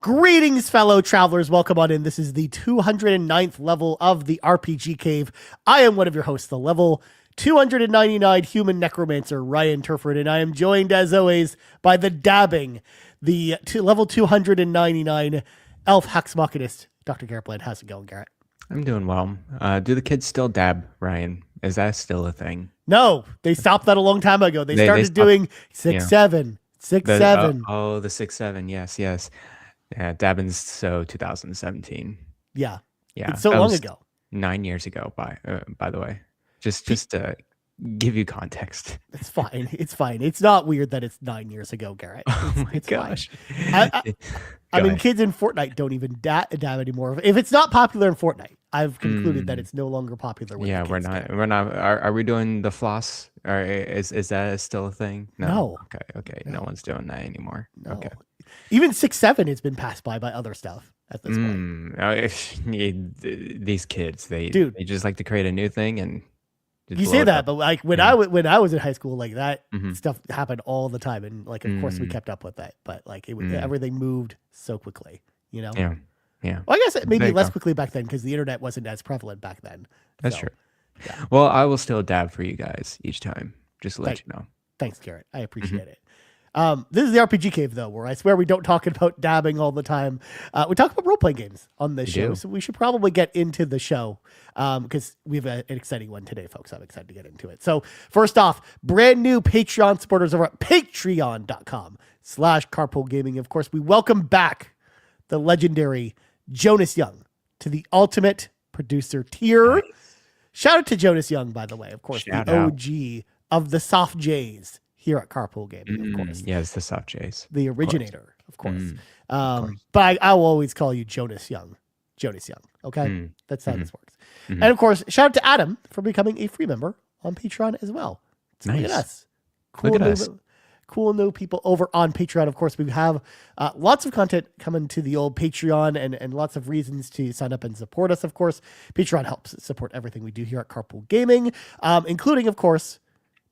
Greetings, fellow travelers. Welcome on in. This is the 209th level of the RPG Cave. I am one of your hosts, the level 299 human necromancer, Ryan Turford, and I am joined, as always, by the dabbing, the level 299 elf hex machinist, Dr. Garret Bland. How's it going, Garret? I'm doing well. Do the kids still dab, Ryan? Is that still a thing? No, they stopped that a long time ago. They started stopped, doing 6-7, 6-7. The 6-7. Yes. Yeah, dabbing's so 2017. Yeah, Yeah, it's so long ago. 9 years ago. By the way, just to give you context. It's fine. It's fine. It's not weird that it's 9 years ago, Garret. Oh my gosh. I mean, kids in Fortnite don't even dab anymore. If it's not popular in Fortnite, I've concluded that it's no longer popular. With Yeah, we're not. Are we doing the floss? Or is that still a thing? No. Okay. No one's doing that anymore. No. Okay. Even 6-7 has been passed by other stuff at this point. These kids, they just like to create a new thing and. You say that, but like when I was in high school, like that stuff happened all the time, and like of course we kept up with that, but like everything moved so quickly, you know. Yeah. Well, I guess it maybe less quickly back then because the internet wasn't as prevalent back then. That's true. Yeah. Well, I will still dab for you guys each time, just to let you know. Thanks, Garret. I appreciate it. This is the RPG Cave, though, where I swear we don't talk about dabbing all the time. We talk about role-playing games on this show, so we should probably get into the show because we have an exciting one today, folks. I'm excited to get into it. So first off, brand new Patreon supporters over at patreon.com/carpoolgaming. Of course, we welcome back the legendary Jonas Young to the ultimate producer tier. Nice. Shout out to Jonas Young, by the way, of course, the OG of the Soft J's here at Carpool Gaming, of course. Yes, the Soft J's. The originator, of course. But I will always call you Jonas Young. Jonas Young, okay? That's how this works. And of course, shout out to Adam for becoming a free member on Patreon as well. So nice. Look at us. Cool new people over on Patreon. Of course, we have lots of content coming to the old Patreon and lots of reasons to sign up and support us, of course. Patreon helps support everything we do here at Carpool Gaming, including, of course,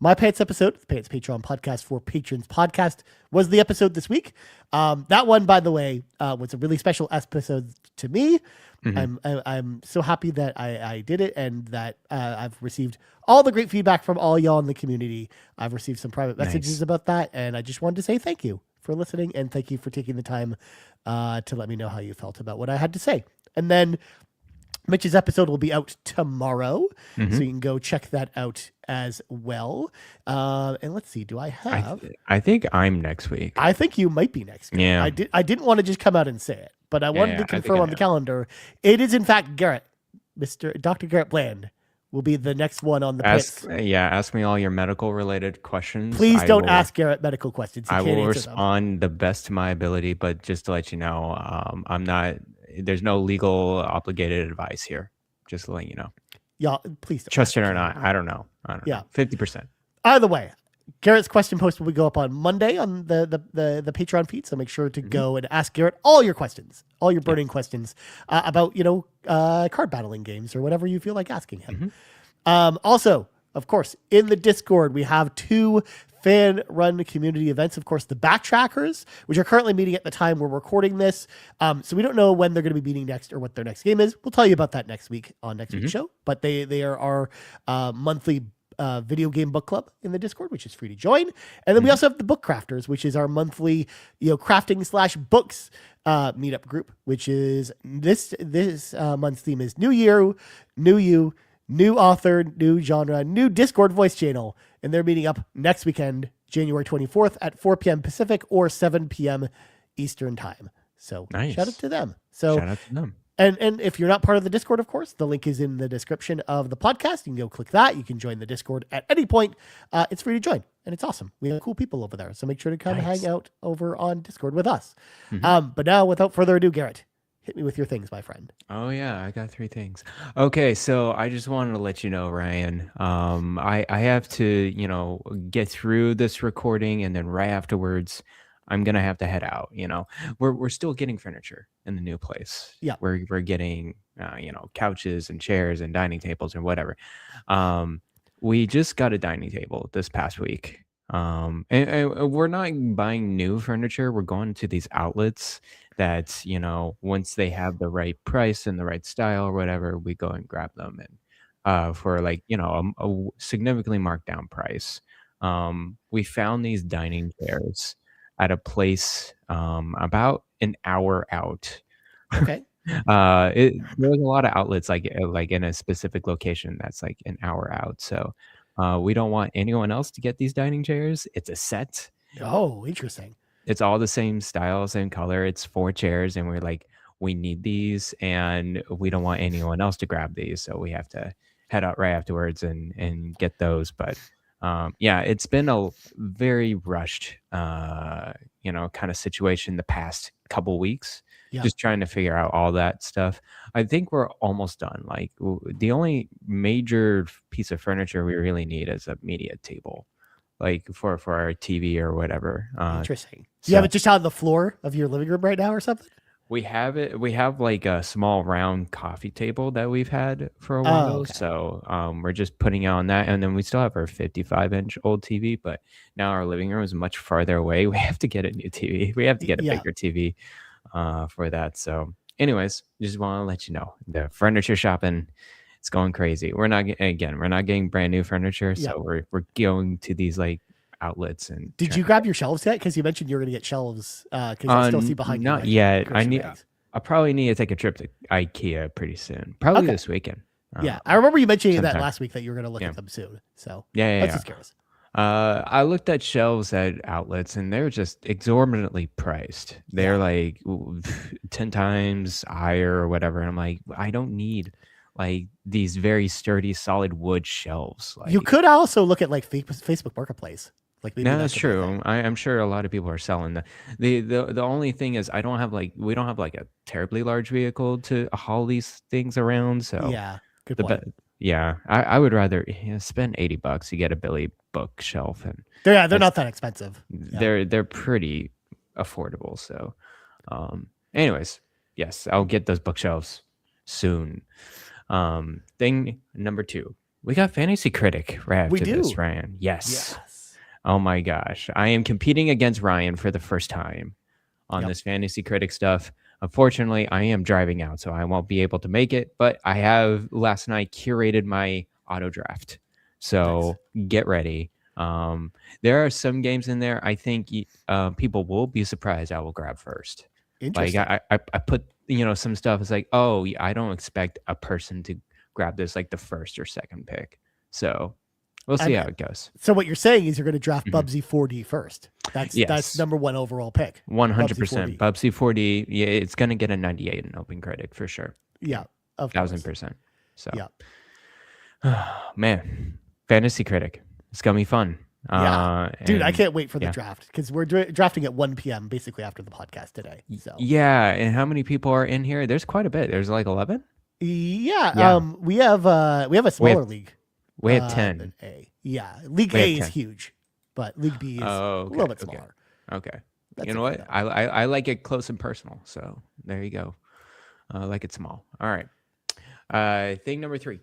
My Pants episode, the Pants Patreon podcast for patrons podcast, was the episode this week. That one, by the way, was a really special episode to me. I'm so happy that I did it and that I've received all the great feedback from all y'all in the community. I've received some private messages about that, and I just wanted to say thank you for listening and thank you for taking the time to let me know how you felt about what I had to say. And then Mitch's episode will be out tomorrow, so you can go check that out as well. And let's see, do I have... I think I'm next week. I think you might be next week. Yeah. I didn't want to just come out and say it, but I wanted to confirm on the calendar. It is, in fact, Garret. Dr. Garret Bland will be the next one on the pits. Ask me all your medical-related questions. Please don't ask Garret medical questions. I will respond the best to my ability, but just to let you know, I'm not... There's no legal obligated advice here. Just to let you know. Yeah, please don't. Trust it or not, I don't know. Yeah, 50%. Either way, Garrett's question post will go up on Monday on the Patreon feed. So make sure to go and ask Garret all your questions, all your burning questions about card battling games or whatever you feel like asking him. Also, of course, in the Discord we have 2 fan-run community events. Of course, the Backtrackers, which are currently meeting at the time we're recording this. So we don't know when they're going to be meeting next or what their next game is. We'll tell you about that next week on next week's show. But they are our monthly video game book club in the Discord, which is free to join. And then we also have the Book Crafters, which is our monthly crafting/books meetup group, which is this month's theme is New Year, New You, new author, new genre, new Discord voice channel. And they're meeting up next weekend, January 24th at 4 p.m. Pacific or 7 p.m. Eastern time. So shout out to them. Shout out to them. And if you're not part of the Discord, of course, the link is in the description of the podcast. You can go click that. You can join the Discord at any point. It's free to join, and it's awesome. We have cool people over there. So make sure to come hang out over on Discord with us. But now, without further ado, Garret, hit me with your things, my friend. Oh yeah, I got 3 things. Okay, so I just wanted to let you know, Ryan. I have to, get through this recording, and then right afterwards, I'm gonna have to head out. We're still getting furniture in the new place. Yeah, we're getting couches and chairs and dining tables and whatever. We just got a dining table this past week. And we're not buying new furniture. We're going to these outlets that, once they have the right price and the right style or whatever, we go and grab them and for like, a significantly marked down price. We found these dining chairs at a place about an hour out. Okay. There was a lot of outlets like in a specific location that's like an hour out. So we don't want anyone else to get these dining chairs. It's a set. Oh, interesting. It's all the same style, same color. It's 4 chairs, and we're like, we need these, and we don't want anyone else to grab these, so we have to head out right afterwards and get those. But yeah, it's been a very rushed, kind of situation the past couple weeks. Yeah. Just trying to figure out all that stuff. I think we're almost done. Like the only major piece of furniture we really need is a media table, like for our TV or whatever. Interesting. Do you have it just on the floor of your living room right now or something? We have it. We have like a small round coffee table that we've had for a while. Okay. So we're just putting it on that. And then we still have our 55-inch old TV, but now our living room is much farther away. We have to get a new TV. We have to get a bigger TV for that. So anyways, just want to let you know the furniture shopping, it's going crazy. We're not getting brand new furniture. So we're going to these like outlets. And did you grab your shelves yet? Because you mentioned you were going to get shelves. Because I still see behind you. Not yet. I probably need to take a trip to IKEA pretty soon. Probably this weekend. I remember you mentioning that last week that you were going to look at them soon. So let's just curious. I looked at shelves at outlets and they're just exorbitantly priced. They're like 10 times higher or whatever. And I'm like, I don't need like these very sturdy, solid wood shelves. Like, you could also look at like Facebook Marketplace. Like no, that's true. I'm sure a lot of people are selling that. The only thing is we don't have like a terribly large vehicle to haul these things around. So yeah, good point. I would rather spend $80. You get a Billy bookshelf, and they're not that expensive. They're pretty affordable. So, anyways, yes, I'll get those bookshelves soon. Thing number 2, we got Fantasy Critic right after this, Ryan. Yes. Oh my gosh. I am competing against Ryan for the first time on this Fantasy Critic stuff. Unfortunately, I am driving out, so I won't be able to make it, but I have last night curated my auto draft. So get ready. There are some games in there I think people will be surprised I will grab first. Interesting. Like I put some stuff. It's like, oh, I don't expect a person to grab this like the first or second pick. So we'll see how it goes. So what you're saying is you're going to draft Bubsy 4D first. That's number 1 overall pick. 100%. Bubsy 4D. Yeah, it's going to get a 98 in Open Critic for sure. Yeah, of 1,000%. So, man, Fantasy Critic. It's going to be fun. Yeah, dude, I can't wait for the draft because we're drafting at 1 p.m. basically after the podcast today. So yeah, and how many people are in here? There's quite a bit. There's like 11. Yeah. We have a smaller league. We have 10. A. Yeah, League A is huge, but League B is a little bit smaller. Okay. You know what? I like it close and personal. So there you go. I like it small. All right. Thing number 3.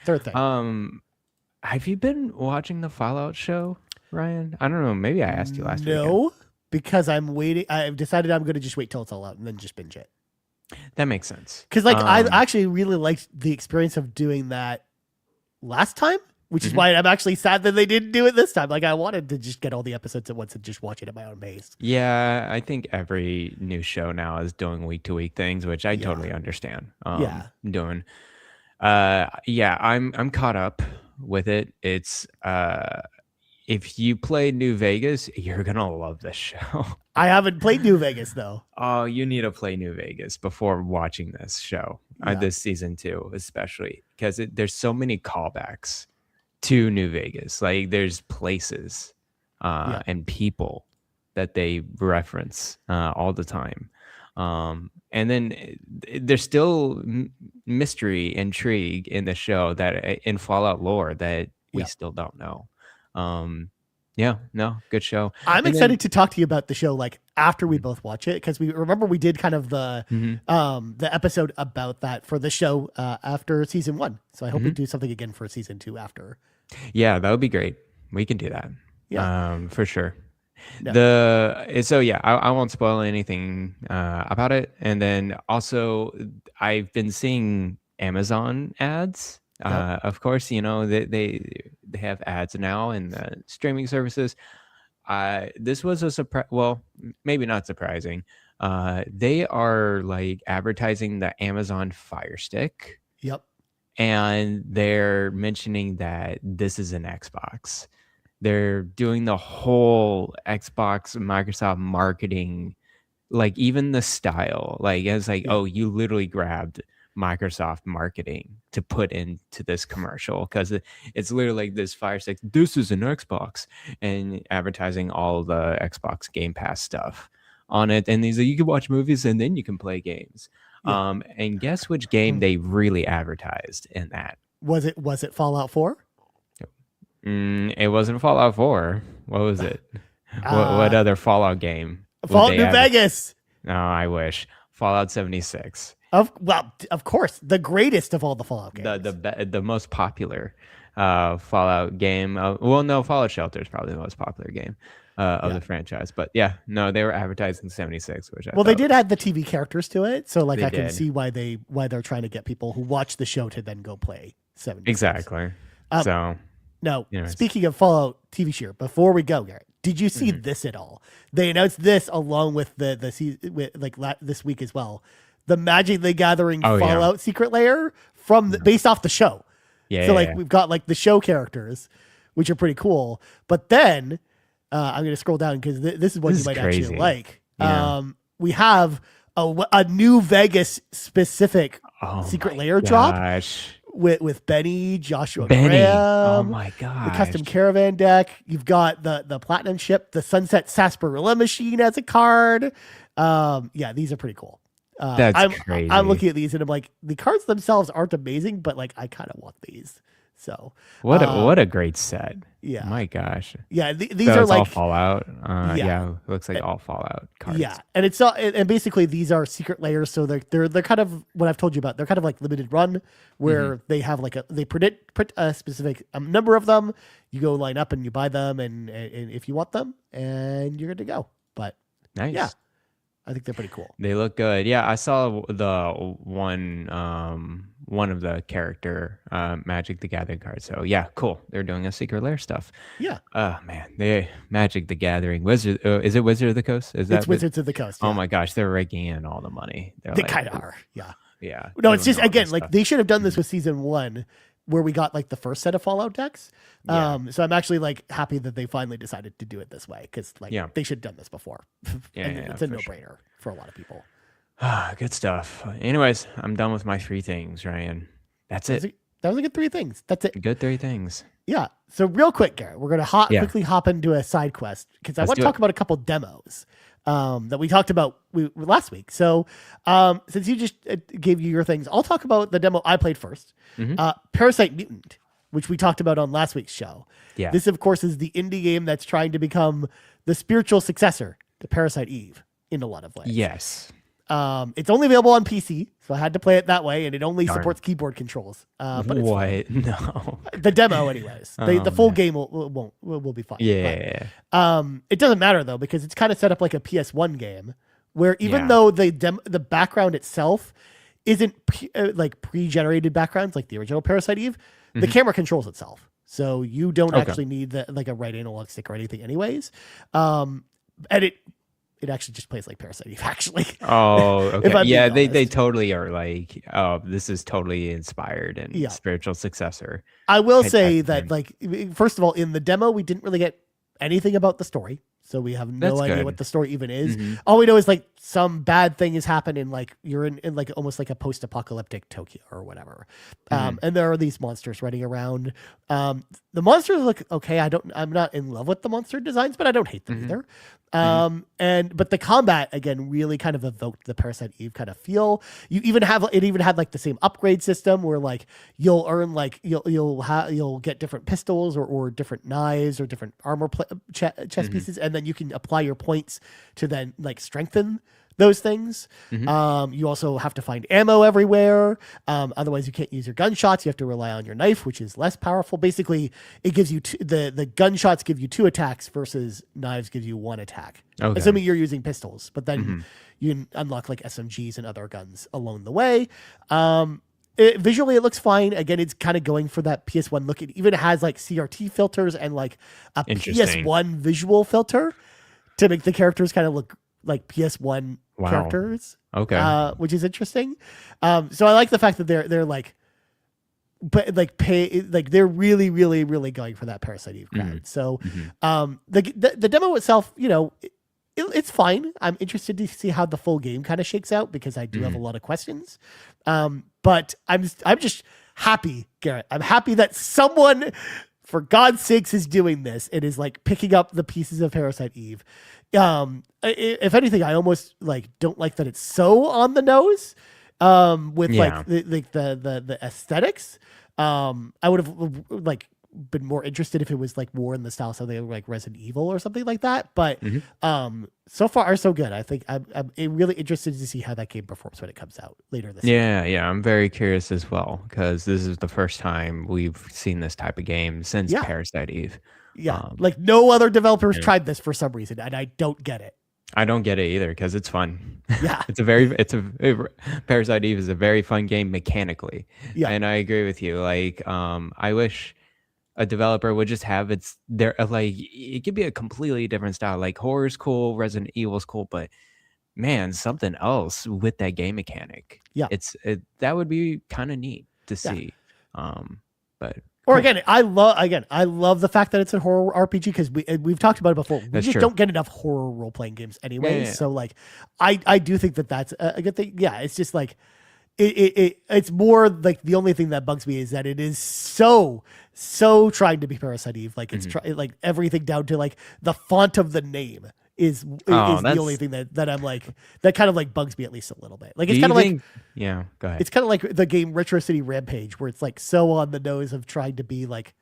Third thing. Have you been watching the Fallout show, Ryan? I don't know. Maybe I asked you last week. No, because I'm waiting. I've decided I'm going to just wait till it's all out and then just binge it. That makes sense. Because I actually really liked the experience of doing that last time, which is why I'm actually sad that they didn't do it this time. Like I wanted to just get all the episodes at once and just watch it at my own pace. Yeah, I think every new show now is doing week-to-week things, which I totally understand. Doing. I'm caught up with it. It's if you play New Vegas, you're gonna love this show. I haven't played New Vegas though. Oh, you need to play New Vegas before watching this show. This season 2, especially because there's so many callbacks to New Vegas. Like there's places and people that they reference all the time. And then there's still mystery, intrigue in the show that in Fallout lore that we still don't know. Good show. I'm excited to talk to you about the show like after we both watch it because we did kind of the episode about that for the show after season 1. So I hope we do something again for season 2 after. Yeah, that would be great. We can do that. Yeah, for sure. No. So yeah, I won't spoil anything about it. And then also, I've been seeing Amazon ads. Yep. Of course, they have ads now in the streaming services. This was a surprise. Well, maybe not surprising. They are like advertising the Amazon Fire Stick, Yep. and they're mentioning that this is an Xbox. They're doing the whole Xbox Microsoft marketing, like even the style, like it's like, Yeah. oh, you literally grabbed Microsoft marketing to put into this commercial, because it's literally like this Fire Stick. This is an Xbox, and advertising all the Xbox Game Pass stuff on it. And these, you can watch movies and then you can play games. Yeah. And guess which game they really advertised in that? Was it Fallout 4? It wasn't Fallout 4. What was it? What other Fallout game? Fallout New Vegas. No, I wish. Fallout 76. Of course, the greatest of all the Fallout games. The most popular Fallout game. Well, no, Fallout Shelter is probably the most popular game of the franchise. But yeah, no, they were advertising 76, which they did add the TV characters to it, so like I can did. see why they're trying to get people who watch the show to then go play 76. Exactly. So now, anyways. Speaking of Fallout TV show, before we go, Garrett, did you see this at all? They announced this along with this week as well. The Magic the Gathering Fallout secret layer based off the show. Yeah. So we've got like the show characters, which are pretty cool. But then I'm going to scroll down because this is what you might actually like. Yeah. We have a new Vegas specific secret layer drop with Benny, Joshua Graham. Oh my god! The custom caravan deck. You've got the platinum ship, the Sunset Sarsaparilla machine as a card. These are pretty cool. That's crazy. I'm looking at these and I'm like, the cards themselves aren't amazing, but like I kind of want these. So what a great set. Yeah. My gosh. Yeah. These are like all Fallout. It looks like all Fallout cards. Yeah. And and basically these are secret layers. So they're kind of what I've told you about. They're kind of like limited run where they have like they print a specific number of them. You go line up and you buy them and if you want them and you're good to go. But nice. Yeah. I think they're pretty cool. They look good. Yeah, I saw the one of the character Magic the Gathering cards. So yeah, cool. They're doing a secret lair stuff. Yeah. Oh man, they Magic the Gathering Wizard. Is it Wizard of the Coast? It's Wizards of the Coast. Yeah. Oh my gosh, they're raking in all the money. They kind of are. Yeah. Yeah. No, it's just again like they should have done this with season 1. Where we got like the first set of Fallout decks. So I'm actually like happy that they finally decided to do it this way because they should have done this before. It's a no-brainer for a lot of people. Good stuff. Anyways, I'm done with my 3 things, Ryan. That's it. That was a good 3 things. That's it. Good 3 things. Yeah. So real quick, Garrett, we're going to quickly hop into a side quest because I want to talk about a couple demos that we talked about last week. So since you just gave you your things, I'll talk about the demo I played first. Parasite Mutant, which we talked about on last week's show. Yeah. This, of course, is the indie game that's trying to become the spiritual successor to Parasite Eve in a lot of ways. Yes. It's only available on PC, so I had to play it that way, and it only supports keyboard controls. But what? No. The demo, anyways. The full game will be fine. Yeah. But, it doesn't matter though because it's kind of set up like a PS1 game, where even though the background itself isn't pre-generated backgrounds like the original Parasite Eve, the camera controls itself, so you don't actually need a right analog stick or anything, anyways. And it actually just plays like Parasite Eve, actually. Oh, okay. Yeah, they honest. totally are like, oh, this is totally inspired and spiritual successor. I will say that, first of all, in the demo, we didn't really get anything about the story. So we have no idea what the story even is. All we know is like some bad thing has happened and like you're in like almost like a post-apocalyptic Tokyo or whatever. And there are these monsters running around. The monsters look okay. I'm not in love with the monster designs, but I don't hate them either. But the combat again really kind of evoked the Parasite Eve kind of feel. You even had like the same upgrade system where like you'll earn like you'll get different pistols or different knives or different armor chest pieces, and then you can apply your points to then like strengthen those things. Mhm. You also have to find ammo everywhere. Otherwise, you can't use your gunshots. You have to rely on your knife, which is less powerful. Basically, it gives you the gunshots give you 2 attacks versus knives gives you 1 attack. Okay. Assuming you're using pistols, but then Mhm. you unlock like SMGs and other guns along the way. Visually, it looks fine. Again, it's kind of going for that PS1 look. It even has like CRT filters and like a Interesting. PS1 visual filter to make the characters kind of look like PS1 Wow. characters, Okay. which is interesting. So I like the fact that they're like, but like they're really really really going for that Parasite Eve crowd. Mhm. So Mhm. the demo itself, it's fine. I'm interested to see how the full game kind of shakes out because I do have a Mhm. lot of questions. But I'm just happy, Garrett. I'm happy that someone, for God's sakes, is doing this. It is like picking up the pieces of Parasite Eve. If anything, I almost like don't like that it's so on the nose. With Yeah. like the aesthetics. I would have like been more interested if it was like more in the style so they were like Resident Evil or something like that. But Mhm. so far so good. I think I'm really interested to see how that game performs when it comes out later this year. Yeah, I'm very curious as well because this is the first time we've seen this type of game since Yeah. Parasite Eve. Yeah. Like no other developers Yeah. tried this for some reason, and I don't get it. I don't get it either because it's fun. Yeah. Parasite Eve is a very fun game mechanically, Yeah. and I agree with you. Like, I wish a developer would just have like it could be a completely different style. Like horror's cool, Resident Evil's cool, but man, something else with that game mechanic. Yeah. That would be kind of neat to Yeah. see. But Or cool. I love the fact that it's a horror RPG because we've talked about it before. We That's just true. don't get enough horror role playing games anyway. Yeah. So like, I do think that that's a good thing. Yeah, it's just like it's more like the only thing that bugs me is that it is so trying to be Parasite Eve. Like it's like everything down to like the font of the name is the only thing that I'm like that kind of like bugs me at least a little bit. Like it's kind of like yeah, go ahead. it's kind of like the game Retro City Rampage where it's like so on the nose of trying to be like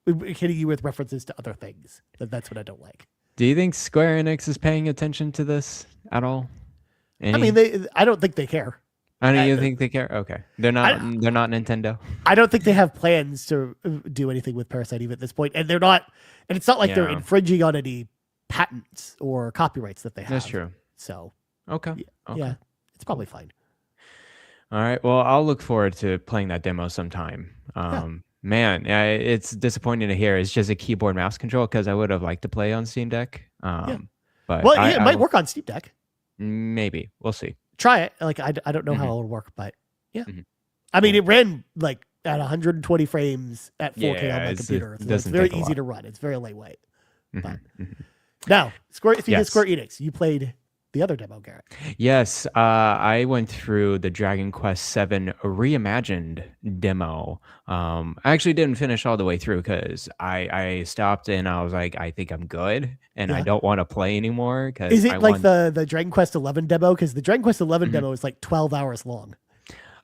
hitting you with references to other things. That's what I don't like. Do you think Square Enix is paying attention to this at all? I mean, I don't think they care. I don't even think they care. Okay, they're not Nintendo. I don't think they have plans to do anything with Parasite Eve at this point, and they're not. And it's not like they're infringing on any patents or copyrights that they have. That's true. So Okay. yeah, it's probably fine. All right. Well, I'll look forward to playing that demo sometime. Man, it's disappointing to hear it's just a keyboard mouse control because I would have liked to play on Steam Deck. But it might work on Steam Deck. Maybe we'll see. Try it. Like I don't know how it'll work, but yeah. I mean, Cool. it ran like at 120 frames at 4K on my computer. So it's very easy to run. It's very lightweight. But now, speaking of Square Enix, you played the other demo, Garrett. Yes, I went through the Dragon Quest VII Reimagined demo. I actually didn't finish all the way through because I stopped and I was like, I think I'm good and I don't want to play anymore. Is it like the Dragon Quest 11 demo? Because the Dragon Quest 11 demo is like 12 hours long.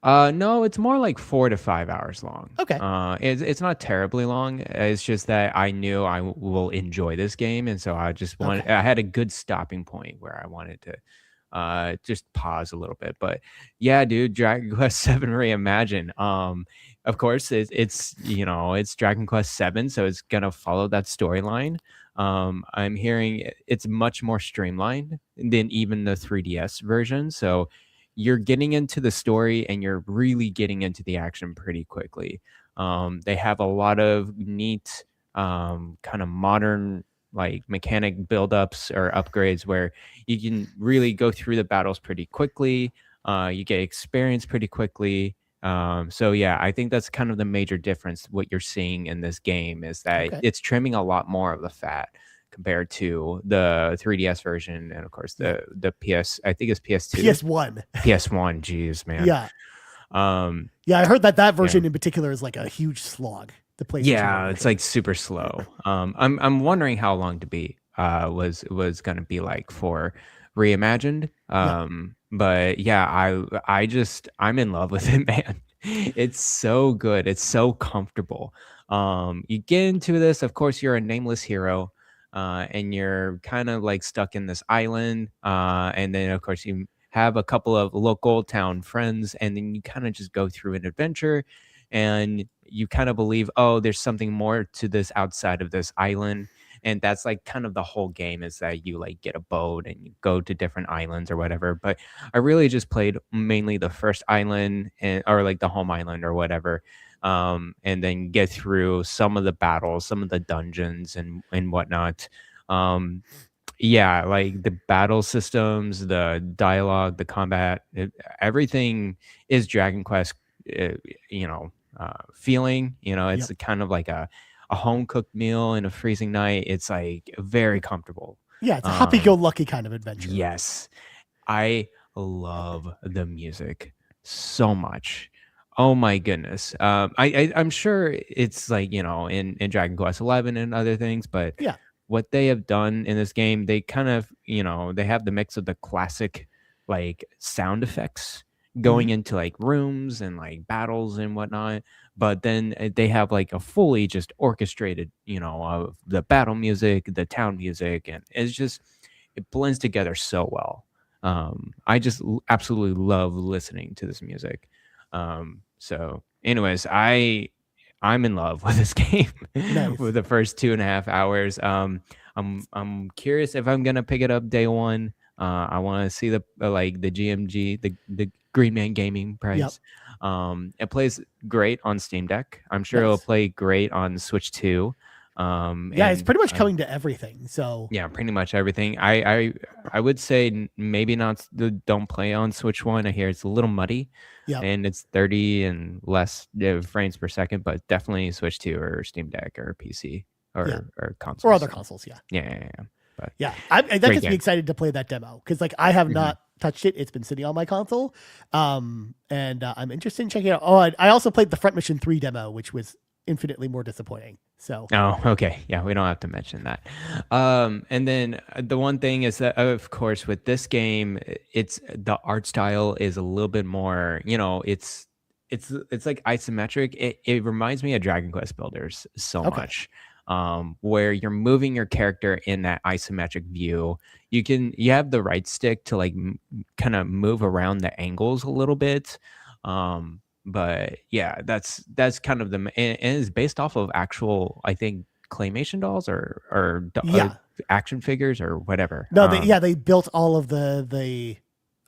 No, it's more like 4 to 5 hours long. Okay. It's not terribly long. It's just that I knew I will enjoy this game, and so I just wanted. I had a good stopping point where I wanted to just pause a little bit. But yeah, dude, Dragon Quest VII Reimagine. Of course, it's it's Dragon Quest VII, so it's gonna follow that storyline. I'm hearing it's much more streamlined than even the 3DS version. So you're getting into the story and you're really getting into the action pretty quickly. They have a lot of neat kind of modern like mechanic buildups or upgrades where you can really go through the battles pretty quickly. You get experience pretty quickly. So yeah, I think that's kind of the major difference. What you're seeing in this game is that it's trimming a lot more of the fat compared to the 3DS version and of course the PS, I think it's PS2. PS1. Geez, man. Yeah. I heard that version in particular is like a huge slog. The PlayStation. Yeah, it's like super slow. I'm wondering how long to be was gonna be like for Reimagined. But yeah, I'm in love with it, man. It's so good. It's so comfortable. You get into this, of course, you're a nameless hero. and you're kind of like stuck in this island. And then, of course, you have a couple of local town friends, and then you kind of just go through an adventure, and you kind of believe, oh, there's something more to this outside of this island. And that's like kind of the whole game, is that you like get a boat and you go to different islands or whatever. But I really just played mainly the first island, or like the home island or whatever, and then get through some of the battles, some of the dungeons and whatnot. Um, yeah, like the battle systems, the dialogue, the combat, everything is Dragon Quest, uh, you know, feeling. It's Yep. kind of like a home cooked meal in a freezing night. It's like very comfortable. Yeah, it's a Um, happy-go-lucky kind of adventure. yes, I love the music so much. Oh my goodness. I'm sure it's like, in Dragon Quest 11 and other things, but Yeah. what they have done in this game, they kind of, they have the mix of the classic like sound effects Mhm. going into like rooms and like battles and whatnot. But then they have like a fully just orchestrated, of the battle music, the town music, and it blends together so well. I just absolutely love listening to this music. So, anyways, I'm in love with this game Nice. with the first 2.5 hours. I'm curious if I'm gonna pick it up day one. I want to see the GMG, the Green Man Gaming Yep. price. It plays great on Steam Deck. I'm sure it'll Nice. play great on Switch too. Yeah, it's And pretty much coming to everything. So yeah, pretty much everything. I would say maybe not don't play on Switch One. I hear it's a little muddy, yep. and it's 30 and less frames per second. But definitely Switch Two or Steam Deck or PC or Yeah. or Or consoles. other So, consoles, yeah. yeah. But Yeah. That great gets me game. excited to play that demo because like I have Mhm. not touched it. It's been sitting on my console. And I'm interested in checking it out. Oh, I also played the Front Mission 3 demo, which was infinitely more disappointing. So Oh, okay. Yeah, we don't have to mention that. And then the one thing is that, of course, with this game, it's the art style is a little bit more, it's like isometric. It reminds me of Dragon Quest Builders so okay. much, where you're moving your character in that isometric view. You have the right stick to like kind of move around the angles a little bit. But yeah, that's kind of and it's based off of actual, I think, claymation dolls or Yeah. action figures or whatever. No, they built all of the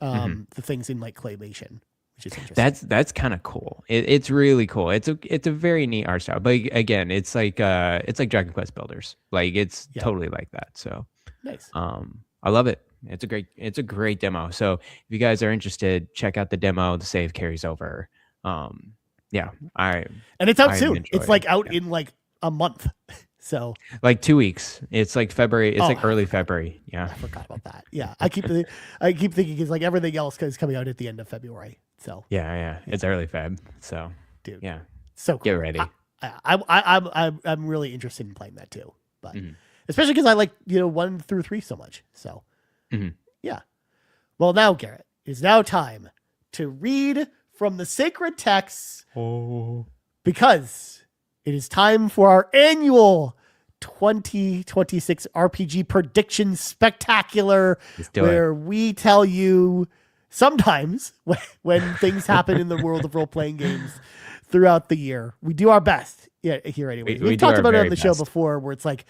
Mhm. the things in like claymation, which is interesting. That's kind of cool. It's really cool. It's a very neat art style. But again, it's like Dragon Quest Builders. Like it's Yeah. totally like that. So Nice. I love it. It's a great demo. So if you guys are interested, check out the demo. The save carries over. Um, yeah, And it's out I'm soon. It's enjoying. like out Yeah. in like a month. So Like 2 weeks. It's like February. It's oh, like early February. Yeah. I forgot about that. Yeah. I keep thinking it's like everything else is coming out at the end of February. So Yeah. It's early Feb. So dude, yeah, so get cool. ready. I'm really interested in playing that too. But Mhm. especially because I like 1 through 3 so much. So Mhm. yeah. Well, now Garrett, it is now time to read from the sacred texts Oh. because it is time for our annual 2026 RPG prediction spectacular, Let's do it. where we tell you sometimes when things happen in the world of role playing games throughout the year. We do our best here, anyways. We We've do talked our about it on very the show best. before, where it's like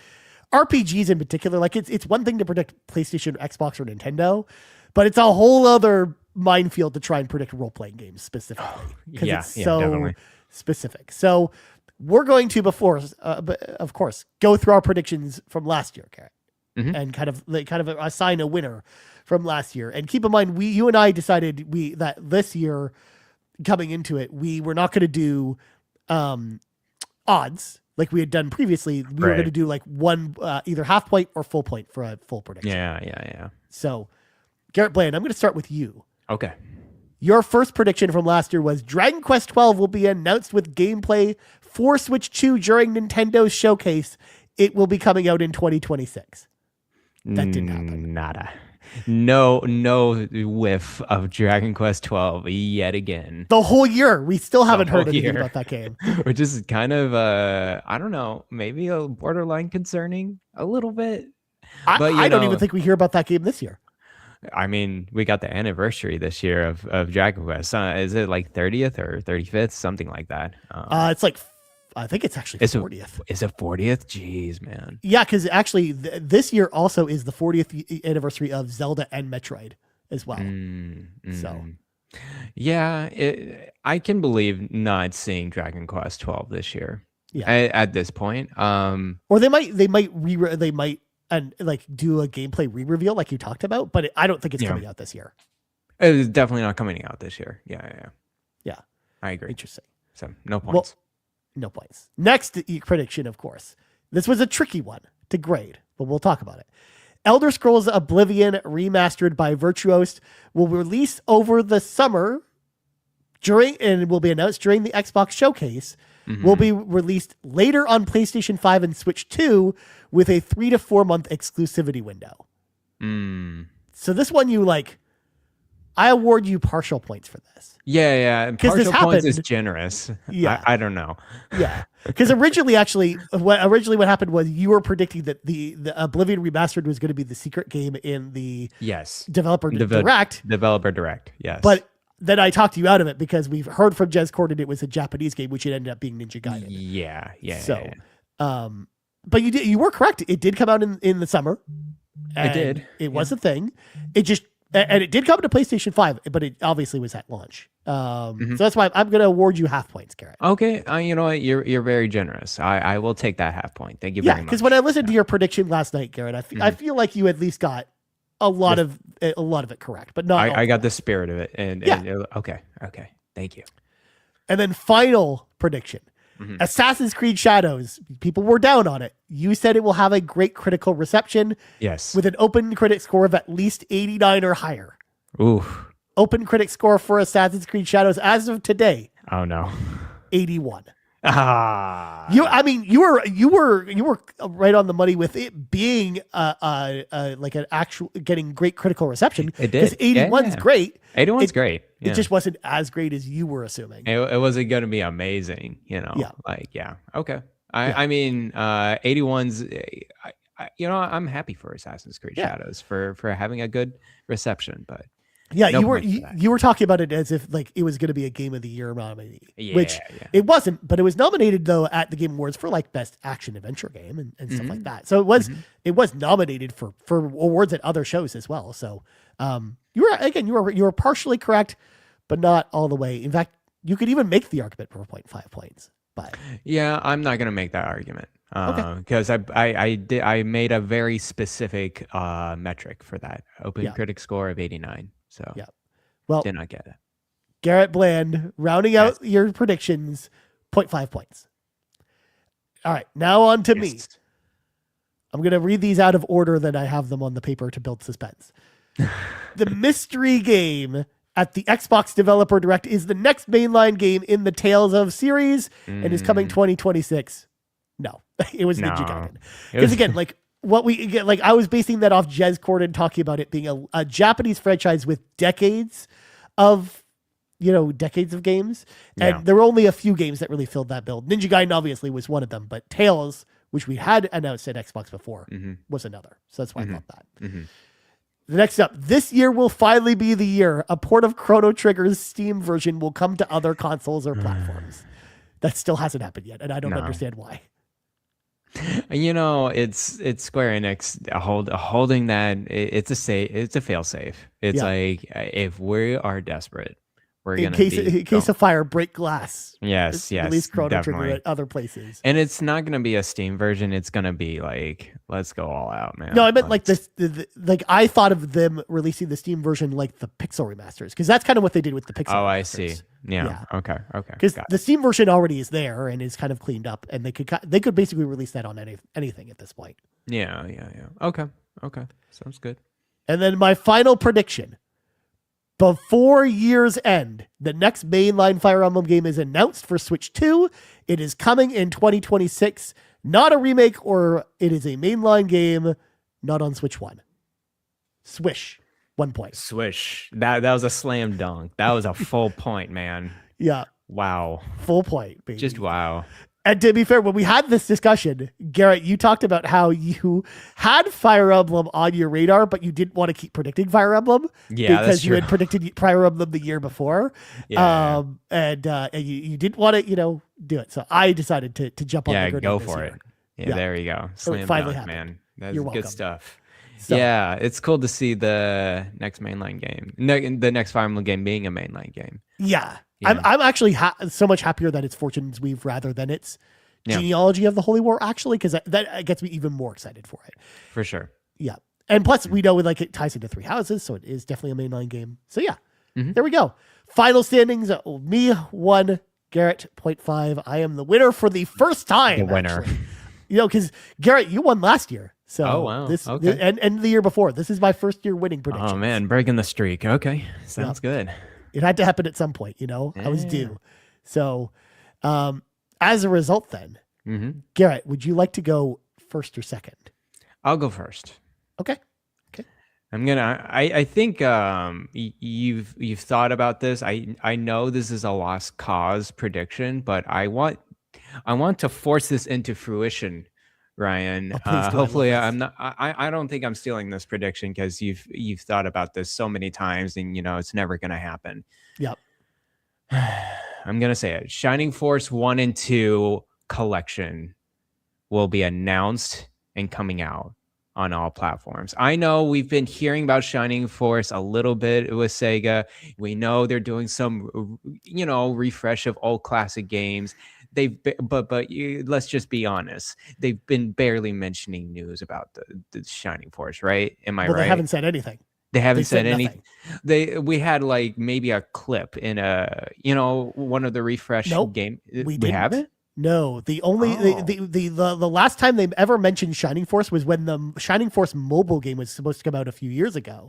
RPGs in particular. Like it's one thing to predict PlayStation, Xbox, or Nintendo, but it's a whole other minefield to try and predict role playing games specifically because Yeah, it's yeah, so definitely. specific. So we're going to, of course, go through our predictions from last year, Garrett, Mhm. and kind of assign a winner from last year. And keep in mind, you and I decided that this year, coming into it, we were not going to do odds like we had done previously. We were Right. going to do like one either half point or full point for a full prediction. Yeah. So, Garrett Bland, I'm going to start with you. Okay. Your first prediction from last year was Dragon Quest 12 will be announced with gameplay for Switch 2 during Nintendo's showcase. It will be coming out in 2026. That didn't happen. Nada. No whiff of Dragon Quest 12 yet again. The whole year, we still haven't heard whole anything year. about that game. Which is kind of I don't know, maybe a borderline concerning a little bit. But I don't even think we hear about that game this year. I mean, we got the anniversary this year of Dragon Quest. Is it like 30th or 35th, something like that? It's like, I think it's actually 40th. Is it 40th? Jeez, man. Yeah, because actually this year also is the 40th anniversary of Zelda and Metroid as well. So, yeah, I can believe not seeing Dragon Quest 12 this year. Yeah, at this point. Or they might and like do a gameplay re-reveal like you talked about, but I don't think it's coming out this year. It's definitely not coming out this year. Yeah. I agree. Interesting. So no points. Well, no points. Next prediction, of course. This was a tricky one to grade, but we'll talk about it. Elder Scrolls Oblivion remastered by Virtuos will release over the summer and will be announced during the Xbox showcase. Will be released later on PlayStation 5 and Switch 2 with a 3 to 4 month exclusivity window. So this one I award you partial points for this. Yeah. Partial points is generous. Yeah. I don't know. Yeah. Because originally what happened was you were predicting that the Oblivion Remastered was going to be the secret game in the Developer Direct. Developer Direct, yes. But then I talked you out of it because we've heard from Jez Corden it was a Japanese game, which it ended up being Ninja Gaiden. Yeah. So, but you were correct. It did come out in the summer. It did. It was a thing. And it did come to PlayStation 5, but it obviously was at launch. So that's why I'm going to award you half points, Garret. Okay. You know what? You're very generous. I will take that half point. Thank you very much. Yeah, because when I listened to your prediction last night, Garret, I feel like you at least got a lot of it correct, but not. I got the spirit of it, and okay. Thank you. And then final prediction: Assassin's Creed Shadows. People were down on it. You said it will have a great critical reception. Yes, with an open critic score of at least 89 or higher. Ooh. Open critic score for Assassin's Creed Shadows as of today. Oh no, 81. You were right on the money with it being like an actual getting great critical reception. It did. Because 81's great. 81's great. Yeah. It just wasn't as great as you were assuming. It wasn't going to be amazing, Okay. I mean, 81's. I'm happy for Assassin's Creed Shadows for having a good reception, but. Yeah, you were talking about it as if like it was going to be a Game of the Year nominee, which it wasn't. But it was nominated though at the Game Awards for like Best Action Adventure Game and stuff like that. So it was nominated for awards at other shows as well. So you were partially correct, but not all the way. In fact, you could even make the argument for 0.5 points. But yeah, I'm not going to make that argument because I made a very specific metric for that open critic score of 89. So well, did not get it. Garret Bland, rounding out your predictions, 0.5 points. All right, now on to me. I'm going to read these out of order than I have them on the paper to build suspense. The mystery game at the Xbox Developer Direct is the next mainline game in the Tales of series and is coming 2026. No, it was Ninja Gaiden. Because again, like what we get, like I was basing that off Jez Corden talking about it being a Japanese franchise with decades of games. And there were only a few games that really filled that bill. Ninja Gaiden obviously was one of them, but Tales, which we had announced at Xbox before, was another. So that's why I thought that. Next up, this year will finally be the year a port of Chrono Trigger's Steam version will come to other consoles or platforms. That still hasn't happened yet, and I don't understand why. It's Square Enix holding that. It's a fail safe. It's like if we are desperate, we're gonna in case of fire, break glass. Yes, release Chrono Trigger at other places. And it's not gonna be a Steam version. It's gonna be like, let's go all out, man. No, I meant like this. Like I thought of them releasing the Steam version like the Pixel remasters, because that's kind of what they did with the Pixel. Oh, remasters. I see. Yeah. Okay. Because the Steam version already is there and is kind of cleaned up, and they could basically release that on anything at this point. Yeah. Okay. Sounds good. And then my final prediction. Before year's end, the next mainline Fire Emblem game is announced for Switch 2. It is coming in 2026. Not a remake, or it is a mainline game, not on Switch 1. Swish, 1 point. Swish. That was a slam dunk. That was a full point, man. Yeah, Wow. full point, baby. Just wow. And to be fair, when we had this discussion, Garrett, you talked about how you had Fire Emblem on your radar, but you didn't want to keep predicting Fire Emblem because you had predicted Fire Emblem the year before. Yeah. And you didn't want to, do it. So I decided to jump on the grenade go this for year. it. Yeah, there you go. Slam finally dunk, happened. man. That's You're good welcome. stuff. So, yeah, it's cool to see the next mainline game. The next Fire Emblem game being a mainline game. Yeah. Yeah. I'm actually so much happier that it's Fortune's Weave rather than its genealogy of the Holy War, actually, because that gets me even more excited for it. For sure. Yeah. And plus, we know it ties into 3 houses, so it is definitely a mainline game. So yeah, there we go. Final standings, me 1, Garrett 0.5. I am the winner for the first time. The winner. Actually. Because Garrett, you won last year. So wow. Okay. And the year before. This is my first year winning prediction. Oh man, breaking the streak. Okay. Sounds good. It had to happen at some point, I was due. So as a result then, Garrett, would you like to go first or second? I'll go first. Okay. I think you've thought about this. I know this is a lost cause prediction, but I want to force this into fruition, Ryan. Hopefully I don't think I'm stealing this prediction because you've thought about this so many times and it's never gonna happen. Yep. I'm gonna say it. Shining Force 1 and 2 collection will be announced and coming out on all platforms. I know we've been hearing about Shining Force a little bit with Sega. We know they're doing some, refresh of old classic games. But let's just be honest. They've been barely mentioning news about the Shining Force, right? Am I right? They haven't said anything. They haven't said anything. We had maybe a clip in one of the refresh game. We haven't. No, the only the last time they ever mentioned Shining Force was when the Shining Force mobile game was supposed to come out a few years ago.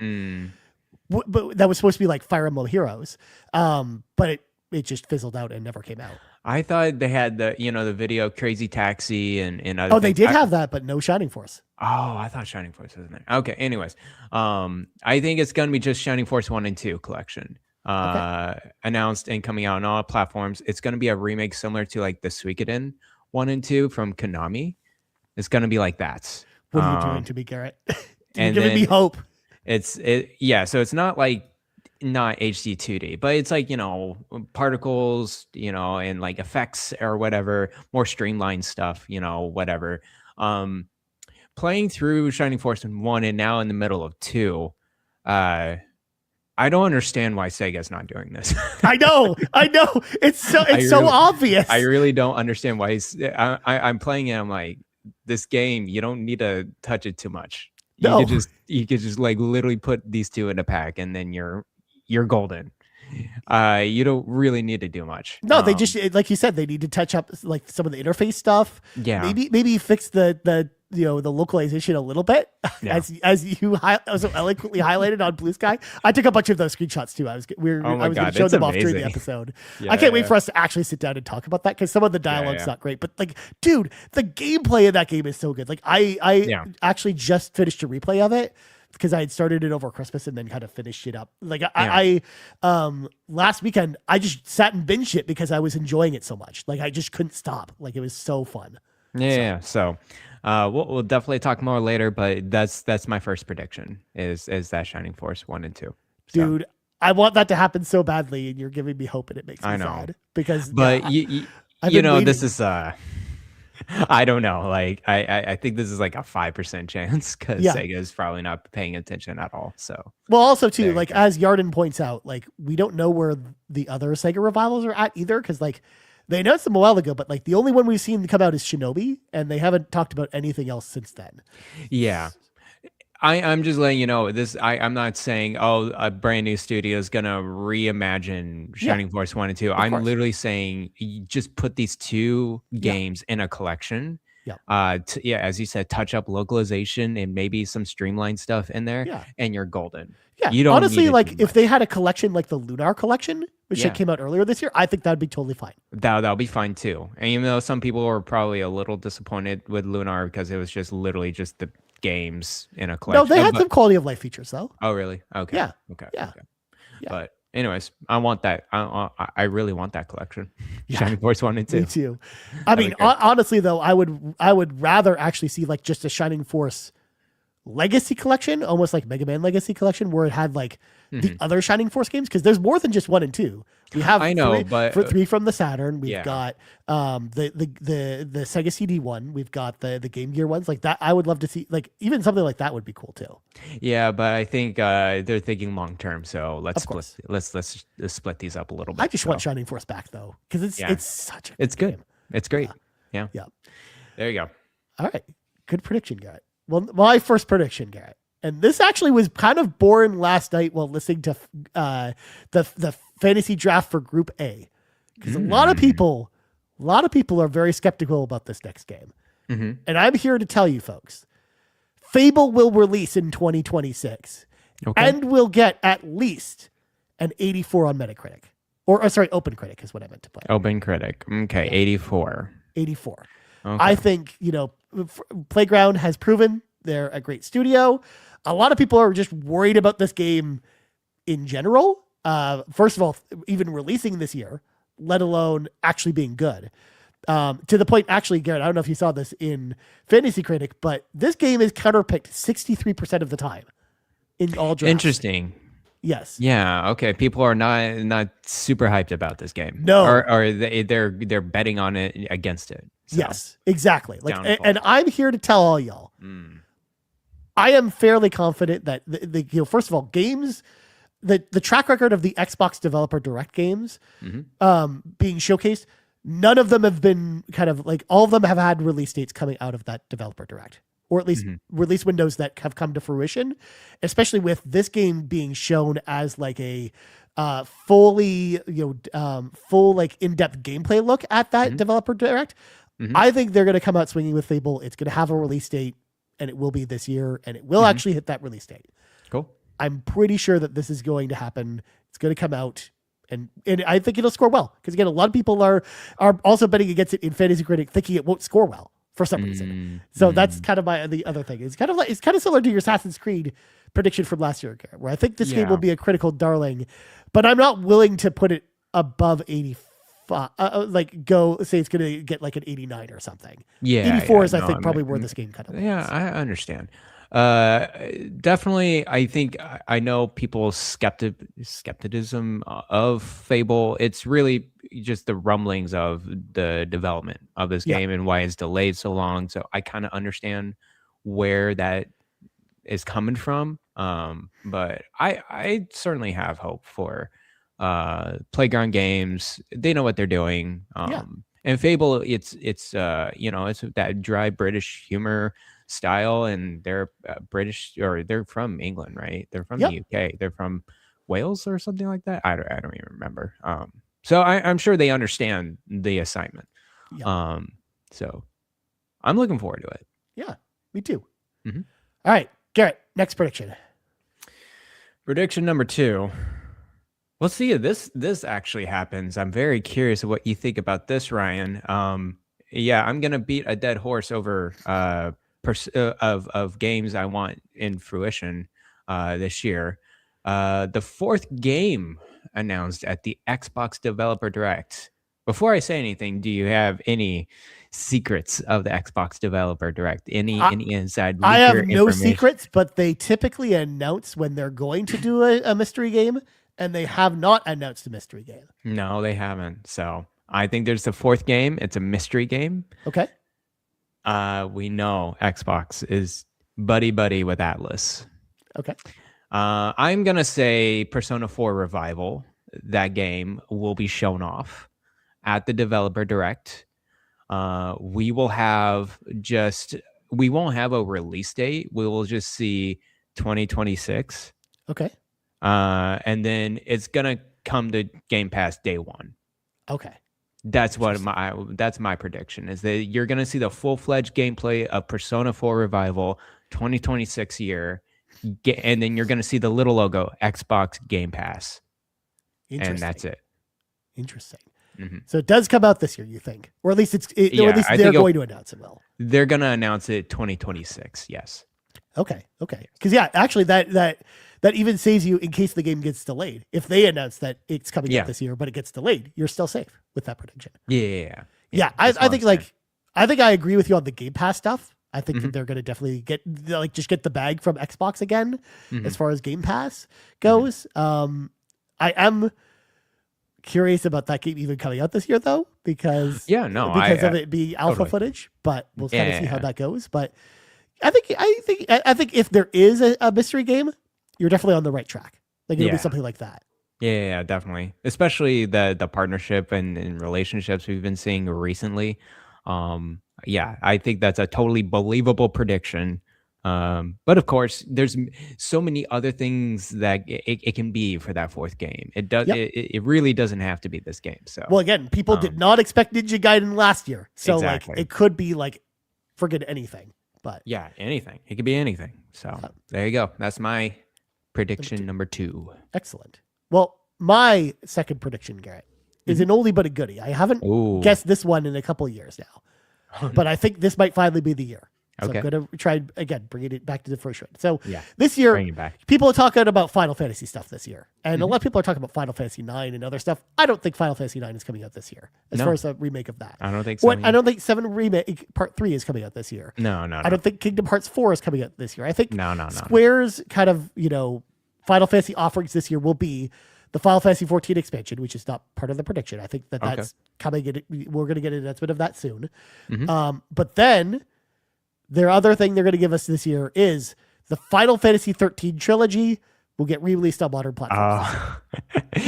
But that was supposed to be like Fire Emblem Heroes, but it just fizzled out and never came out. I thought they had the video Crazy Taxi and other. Oh, they did have that, but no Shining Force. Oh, I thought Shining Force was in there. Okay, anyways, I think it's gonna be just Shining Force 1 and 2 collection. Announced and coming out on all platforms. It's going to be a remake similar to the Suikoden 1 and 2 from Konami. It's going to be like that. What are you doing to me, Garrett? You're and giving me hope. So it's not not HD 2D, but it's particles, and effects or whatever, more streamlined stuff, whatever. Playing through Shining Force 1 and now in the middle of 2, I don't understand why Sega's not doing this. I know. It's so obvious. I really don't understand why I'm playing it. I'm like, this game, you don't need to touch it too much. You could just literally put these two in a pack and then you're golden. You don't really need to do much. No, they just, like you said, they need to touch up some of the interface stuff. Yeah. Maybe fix the localization a little bit, as you so eloquently highlighted on Blue Sky. I took a bunch of those screenshots too. I was going to show them off during the episode. I can't wait for us to actually sit down and talk about that because some of the dialogue's not great. But dude, the gameplay in that game is so good. I actually just finished a replay of it because I had started it over Christmas and then kind of finished it up. I last weekend I just sat and binged it because I was enjoying it so much. I just couldn't stop. It was so fun. So we'll definitely talk more later, but that's my first prediction is that Shining Force 1 and 2. So. Dude, I want that to happen so badly, and you're giving me hope, and it makes me sad because. But this is I don't know. I think this is a 5% chance because Sega is probably not paying attention at all. So also too, as Yarden points out, we don't know where the other Sega revivals are at either because they announced them a while ago, but the only one we've seen come out is Shinobi, and they haven't talked about anything else since then. Yeah. I'm just letting you know this. I'm not saying, a brand new studio is going to reimagine Shining Force 1 and 2. I'm literally saying just put these two games in a collection. As you said, touch up localization and maybe some streamlined stuff in there, and you're golden. Yeah, you don't honestly, if they had a collection like the Lunar collection, which came out earlier this year, I think that'd be totally fine. That'll be fine too. And even though some people were probably a little disappointed with Lunar because it was just literally just the games in a No, collection. they had some quality of life features though. Oh, really? Okay. Yeah. Okay. Yeah. Okay. Yeah. But anyways, I want that. I really want that collection. Yeah. Shining Force 1 and 2. Me too. I mean, honestly though, I would rather actually see like just a Shining Force Legacy collection, almost like Mega Man Legacy collection, where it had like the other Shining Force games, because there's more than just 1 and 2. We have I know, but 3 from the Saturn. We've yeah. got the Sega CD one. We've got the Game Gear ones. Like that, I would love to see. Like even something like that would be cool too. Yeah, but I think they're thinking long term. So let's course. split these up a little bit. I just want Shining Force back though, because it's such a good. game. It's great. Yeah. Yeah. There you go. All right. Good prediction, Garrett. Well, my first prediction, Garrett, and this actually was kind of born last night while listening to the fantasy draft for Group A, because a lot of people are very skeptical about this next game, and I'm here to tell you, folks, Fable will release in 2026, and will get at least an 84 on Metacritic, or sorry, OpenCritic is what I meant to play. OpenCritic, okay, 84. 84. Okay. I think, Playground has proven they're a great studio. A lot of people are just worried about this game in general. First of all, even releasing this year, let alone actually being good. To the point, actually, Garrett, I don't know if you saw this in Fantasy Critic, but this game is counterpicked 63% of the time in all drafts. Interesting. Yes. Yeah. Okay. People are not super hyped about this game. No. Or they're betting on it against it. So. Yes, exactly. Like, and I'm here to tell all y'all. I am fairly confident that first of all, games, the track record of the Xbox Developer Direct games being showcased, none of them have been kind of like, all of them have had release dates coming out of that Developer Direct, or at least release windows that have come to fruition, especially with this game being shown as like a fully, full like in-depth gameplay look at that Developer Direct. I think they're going to come out swinging with Fable. It's going to have a release date, and it will be this year, and it will actually hit that release date. Cool. I'm pretty sure that this is going to happen. It's going to come out, and I think it'll score well. Because again, a lot of people are also betting against it in Fantasy Critic, thinking it won't score well for some reason. So that's kind of the other thing. It's kind of similar to your Assassin's Creed prediction from last year, where I think this game will be a critical darling, but I'm not willing to put it above 85. Go say it's going to get like an 89 or something. 84 is, I think, probably where this game kind of lands. Yeah, I understand. Definitely, I think I know people's skepticism of Fable. It's really just the rumblings of the development of this game and why it's delayed so long. So I kind of understand where that is coming from. But I certainly have hope for Playground Games. They know what they're doing. And Fable, it's that dry British humor style, and they're British, or they're from England, right? They're from the UK. They're from Wales or something like that. I don't even remember. So I'm sure they understand the assignment. So I'm looking forward to it. Yeah, me too. All right, Garrett, next prediction. Prediction number 2. We'll see if this actually happens. I'm very curious of what you think about this, Ryan. I'm gonna beat a dead horse over of games I want in fruition this year. The 4th game announced at the Xbox Developer Direct. Before I say anything, do you have any secrets of the Xbox Developer Direct? Any inside? I have no secrets, but they typically announce when they're going to do a mystery game. And they have not announced a mystery game. No, they haven't. So I think there's the 4th game. It's a mystery game. Okay. We know Xbox is buddy with Atlas. Okay. I'm going to say Persona 4 Revival. That game will be shown off at the Developer Direct. We won't have a release date. We will just see 2026. Okay. And then it's gonna come to Game Pass day 1. Okay, that's my prediction, is that you're gonna see the full-fledged gameplay of Persona 4 Revival 2026 year, and then you're gonna see the little logo Xbox Game Pass, and that's it. Interesting. So it does come out this year, you think, or at least they're going to announce it. Well, they're gonna announce it 2026. Yes. Okay. Because actually that even saves you in case the game gets delayed. If they announce that it's coming out this year, but it gets delayed, you're still safe with that prediction. Yeah. I think I think I agree with you on the Game Pass stuff. I think that they're going to definitely just get the bag from Xbox again as far as Game Pass goes. I am curious about that game even coming out this year though, because of it being alpha footage, but we'll kind of see how that goes. But I think if there is a mystery game, you're definitely on the right track. Like it'll be something like that. Yeah, definitely. Especially the partnership and relationships we've been seeing recently. I think that's a totally believable prediction. But of course, there's so many other things that it can be for that fourth game. It does. It really doesn't have to be this game. So well, again, people did not expect Ninja Gaiden last year, so exactly. like it could be like friggin' anything. But yeah, anything. It could be anything. So there you go. That's my prediction number 2. Excellent. Well, my second prediction, Garrett, is an oldie but a goodie. I haven't guessed this one in a couple of years now, but I think this might finally be the year. So I'm going to try again, bringing it back to the first one. So this year, people are talking about Final Fantasy stuff this year. And a lot of people are talking about Final Fantasy 9 and other stuff. I don't think Final Fantasy 9 is coming out this year as far as a remake of that. I don't think so. I don't think 7 Remake Part 3 is coming out this year. No. I don't think Kingdom Hearts 4 is coming out this year. I think Square's kind of, Final Fantasy offerings this year will be the Final Fantasy 14 expansion, which is not part of the prediction. I think that's coming. We're going to get an announcement of that soon. But then their other thing they're going to give us this year is the Final Fantasy 13 trilogy will get re-released on modern platforms.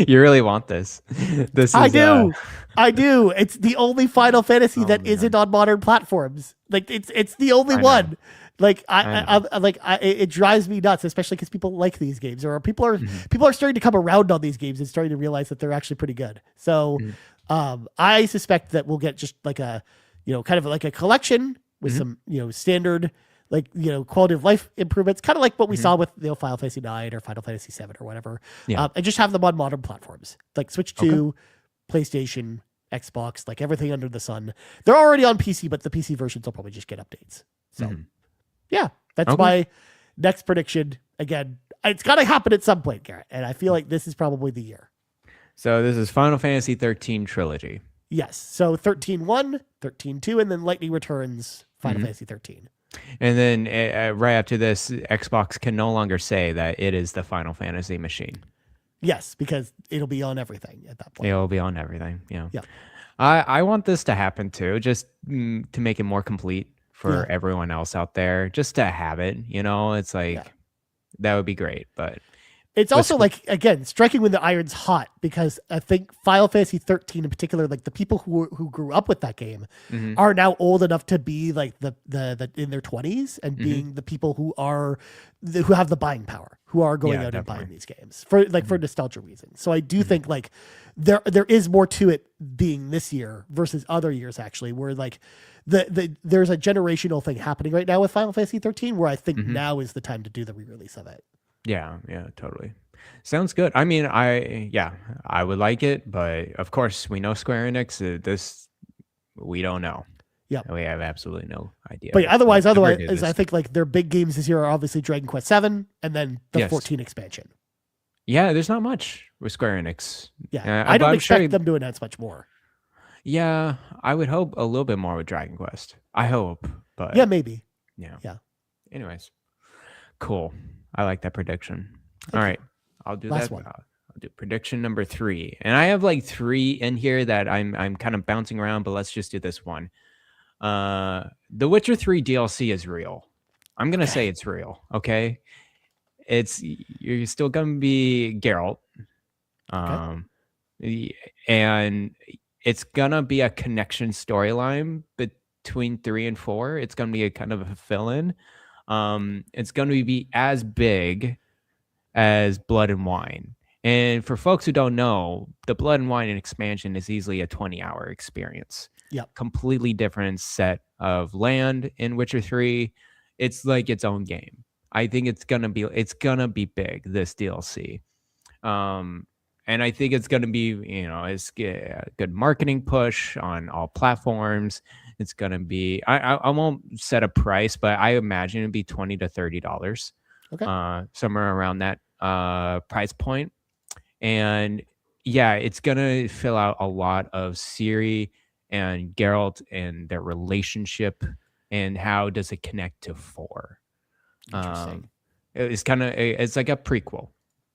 You really want this? I do. It's the only Final Fantasy that isn't on modern platforms. Like it's the only one. Like it drives me nuts, especially because people like these games, or people are starting to come around on these games and starting to realize that they're actually pretty good. So, I suspect that we'll get just like a, kind of like a collection with some, standard, quality of life improvements, kind of like what we saw with Final Fantasy 9 or Final Fantasy 7 or whatever, and just have them on modern platforms, like Switch 2, PlayStation, Xbox, like everything under the sun. They're already on PC, but the PC versions will probably just get updates. So. Yeah, that's my next prediction. Again, it's got to happen at some point, Garrett, and I feel like this is probably the year. So this is Final Fantasy 13 trilogy. Yes. So 13-1, 13-2, and then Lightning Returns Final Fantasy 13. And then right after this, Xbox can no longer say that it is the Final Fantasy machine. Yes, because it'll be on everything at that point. It'll be on everything, yeah. I want this to happen too, just to make it more complete for everyone else out there, just to have it, it's like that would be great. But it's also like, again, striking when the iron's hot, because I think Final Fantasy 13 in particular, like the people who grew up with that game are now old enough to be like the in their 20s and being the people who have the buying power, who are going out and buying these games for nostalgia reasons. So I do think like there is more to it being this year versus other years, actually, where like there's a generational thing happening right now with Final Fantasy 13 where I think now is the time to do the re-release of it. Yeah, totally. Sounds good. I mean, I would like it, but of course we know Square Enix, we don't know. Yeah. We have absolutely no idea. But otherwise, I think like their big games this year are obviously Dragon Quest 7 and then the 14 expansion. Yeah, there's not much with Square Enix. Yeah, I don't expect them to announce much more. Yeah, I would hope a little bit more with Dragon Quest. I hope, but yeah, maybe. Yeah. Anyways, cool. I like that prediction. All right, I'll do that. I'll do prediction number 3, and I have like 3 in here that I'm kind of bouncing around, but let's just do this one. The Witcher 3 DLC is real. I'm gonna say it's real. Okay, you're still gonna be Geralt, and it's gonna be a connection storyline between 3 and 4. It's gonna be a kind of a fill-in. It's gonna be as big as Blood and Wine. And for folks who don't know, the Blood and Wine expansion is easily a 20-hour experience. Yep. Completely different set of land in Witcher 3. It's like its own game. I think it's gonna be big, this DLC. And I think it's gonna be, it's a good marketing push on all platforms. it's gonna be. I won't set a price, but I imagine it'd be $20 to $30, Okay. somewhere around that price point. And yeah, it's gonna fill out a lot of Siri and Geralt and their relationship and how does it connect to 4. Interesting. It's kind of it's like a prequel.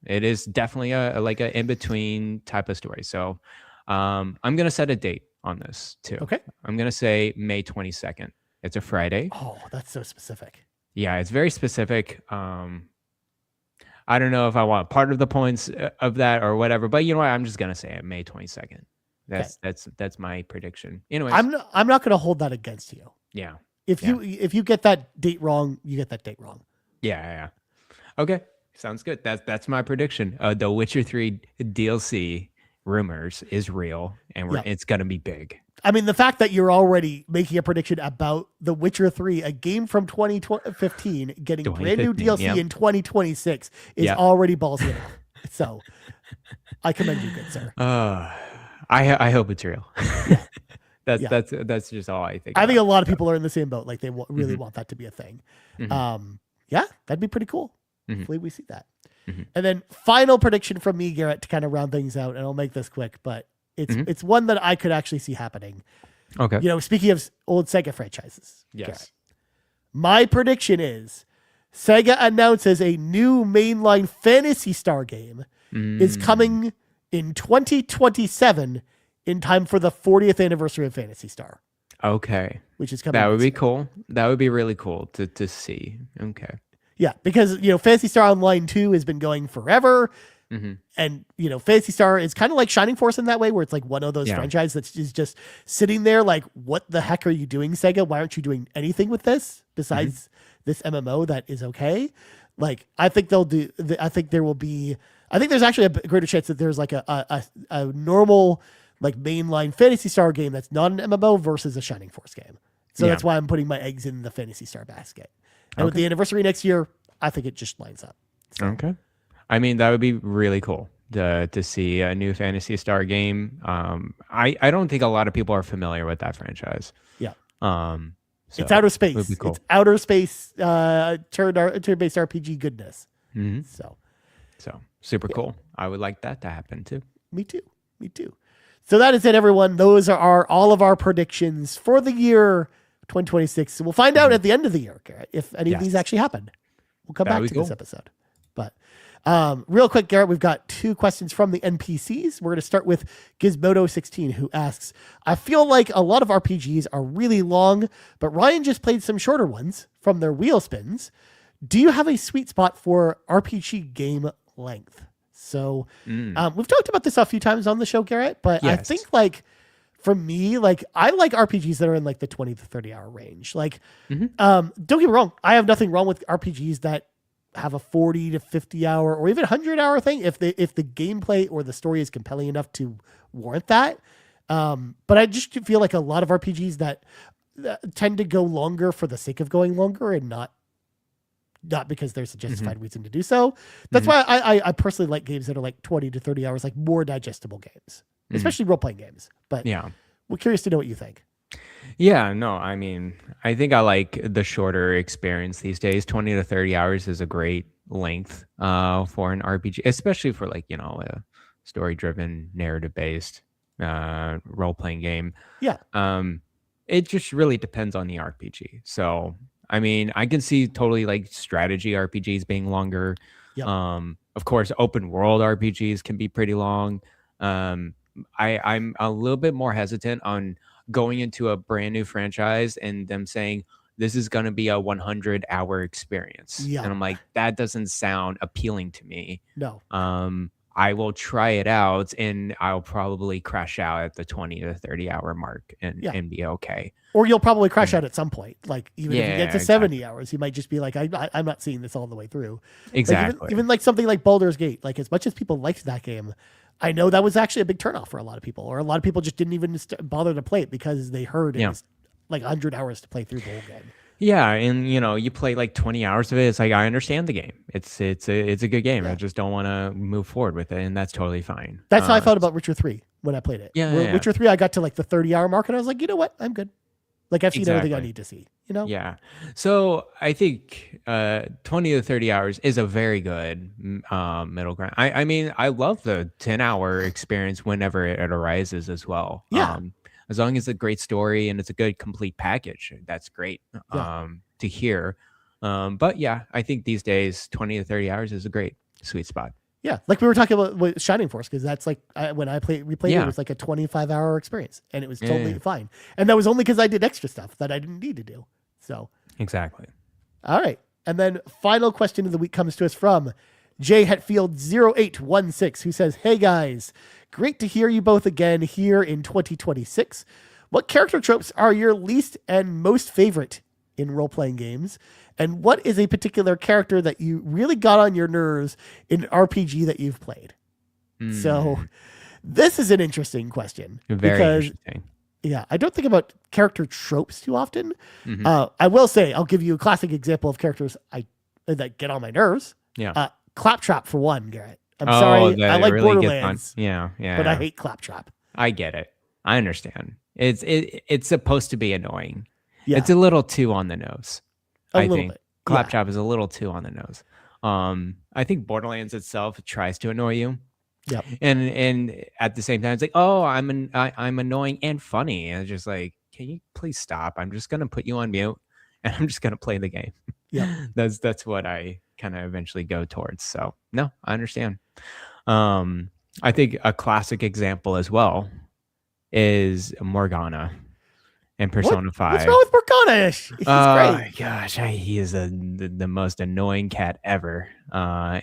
It is definitely like a in between type of story. So I'm gonna set a date on this too. Okay. I'm gonna say May 22nd. It's a Friday. Oh, that's so specific. Yeah, it's very specific. I don't know if I want part of the points of that or whatever, but you know what? I'm just gonna say it May 22nd. That's my prediction. Anyways, I'm not going to hold that against you. yeah. If you get that date wrong, you get that date wrong. Yeah. Okay, sounds good. That's my prediction. The Witcher 3 DLC rumors is real, and it's gonna be big. I mean, the fact that you're already making a prediction about The Witcher 3, a game from 2015, getting brand new DLC in 2026 is already ballsy enough. So I commend you, good sir. I hope it's real. That's just all I think. I think a lot of people are in the same boat. Like they really want that to be a thing. Yeah, that'd be pretty cool. Hopefully we see that. And then final prediction from me, Garrett, to kind of round things out, and I'll make this quick, but it's one that I could actually see happening. Okay. You know, speaking of old Sega franchises. Yes. Garrett, my prediction is Sega announces a new mainline Phantasy Star game is coming in 2027 in time for the 40th anniversary of Phantasy Star. Okay. Which is coming. That would be cool. That would be really cool to see. Okay. Yeah, because, you know, Phantasy Star Online 2 has been going forever. And, you know, Phantasy Star is kind of like Shining Force in that way, where it's like one of those franchises that is just sitting there like, what the heck are you doing, Sega? Why aren't you doing anything with this besides this MMO that is okay? Like, I think they'll do, I think there will be, I think there's actually a greater chance that there's like a normal, like mainline Phantasy Star game that's not an MMO versus a Shining Force game. So that's why I'm putting my eggs in the Phantasy Star basket. And with the anniversary next year, I think it just lines up. So. Okay. I mean, that would be really cool to see a new Phantasy Star game. I don't think a lot of people are familiar with that franchise. Yeah. So it's outer space. Cool. It's outer space turn-based RPG goodness. So super cool. I would like that to happen too. Me too. So that is it, everyone. Those are all of our predictions for the year 2026. So we'll find out at the end of the year, Garrett, if any of these actually happened. We'll come back to this episode. But real quick, Garrett, we've got 2 questions from the NPCs. We're going to start with Gizmodo16, who asks, I feel like a lot of RPGs are really long, but Ryan just played some shorter ones from their wheel spins. Do you have a sweet spot for RPG game length? So we've talked about this a few times on the show, Garrett, but I think like for me, like I like RPGs that are in like the 20 to 30 hour range. Like, don't get me wrong. I have nothing wrong with RPGs that have a 40 to 50 hour or even 100-hour thing if the gameplay or the story is compelling enough to warrant that. But I just feel like a lot of RPGs that tend to go longer for the sake of going longer and not because there's a justified reason to do so. That's why I personally like games that are like 20 to 30 hours, like more digestible games, especially role-playing games. But we're curious to know what you think. Yeah, no, I mean, I think I like the shorter experience these days. 20 to 30 hours is a great length for an RPG, especially for like, you know, a story-driven, narrative-based role-playing game. Yeah. It just really depends on the RPG. So, I mean, I can see totally like strategy RPGs being longer. Yep. Of course, open world RPGs can be pretty long. I'm a little bit more hesitant on going into a brand new franchise and them saying this is going to be a 100-hour experience. And I'm like, that doesn't sound appealing to me. No. I will try it out and I'll probably crash out at the 20 to 30 hour mark and be okay. Or you'll probably crash out at some point. Like even if you get to 70 hours, you might just be like, I'm not seeing this all the way through. Exactly. Like even like something like Baldur's Gate, like as much as people liked that game, I know that was actually a big turnoff for a lot of people, or a lot of people just didn't even bother to play it because they heard it was like 100 hours to play through the whole game. Yeah, and you know, you play like 20 hours of it. It's like I understand the game. It's a good game. I just don't want to move forward with it, and that's totally fine. That's how I felt about Witcher 3 when I played it. Witcher 3, I got to like the 30-hour mark, and I was like, you know what, I'm good. Like I've seen everything I Exactly. need to see. You know? Yeah. So I think 20 to 30 hours is a very good middle ground. I mean, I love the 10-hour experience whenever it arises as well. Yeah. As long as it's a great story and it's a good complete package, that's great Yeah. to hear. But yeah, I think these days 20 to 30 hours is a great sweet spot. Yeah, like we were talking about with Shining Force, because that's like when we played it, Yeah. it was like a 25-hour experience, and it was totally Yeah, fine. And that was only because I did extra stuff that I didn't need to do. So, exactly. all right. And then final question of the week comes to us from J Hetfield 0816, who says, "Hey guys, great to hear you both again here in 2026. What character tropes are your least and most favorite in role-playing games? And what is a particular character that you really got on your nerves in an RPG that you've played?" So this is an interesting question. Very because, interesting. yeah, I don't think about character tropes too often. Mhm. I will say, I'll give you a classic example of characters that get on my nerves. Yeah. Claptrap for one, Garrett. I'm sorry. I that like really gets on. Borderlands, Yeah, yeah. but I yeah. hate Claptrap. I get it. I understand. It's supposed to be annoying. Yeah, It's a little too on the nose. a I little think bit. Claptrap is a little too on the nose. I think Borderlands itself tries to annoy you, Yep. and at the same time, it's like, oh, I'm annoying and funny, and it's just like, can you please stop? I'm just gonna put you on mute, and I'm just gonna play the game. Yep. That's what I kind of eventually go towards. So no, I understand. I think a classic example as well is Morgana in Persona 5. What's wrong with Morgana? He's Oh great. my gosh, he is the most annoying cat ever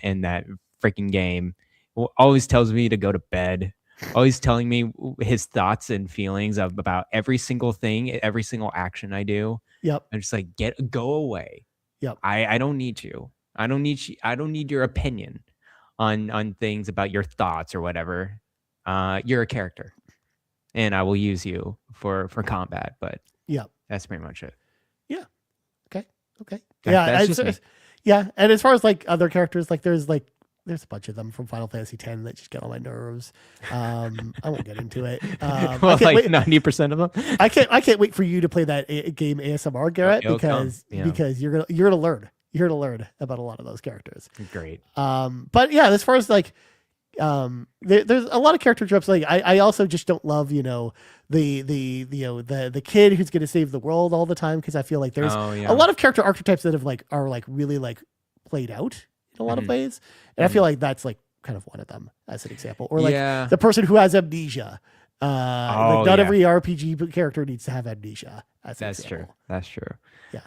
in that freaking game. Always tells me to go to bed. Always telling me his thoughts and feelings about every single thing, every single action I do. Yep. I'm just like, go away. Yep. I don't need you. I don't need your opinion on things about your thoughts or whatever. You're a character, and I will use you for combat. But Yep. that's pretty much it. Yeah. Okay. That's just me. Yeah. And as far as like other characters, there's a bunch of them from Final Fantasy X that just get on my nerves. I won't get into it. Well, I can't like wait. 90% of them. I can't wait for you to play that game ASMR, Garrett, It'll come, yeah. because you're gonna learn. You're gonna learn about a lot of those characters. Great. But yeah, as far as there's a lot of character tropes. Like I also just don't love, the kid who's going to save the world all the time, because I feel like there's a lot of character archetypes that are really played out in a lot of ways, and I feel like that's kind of one of them as an example. Or the person who has amnesia. Not every RPG character needs to have amnesia. That's true. That's true. Yeah.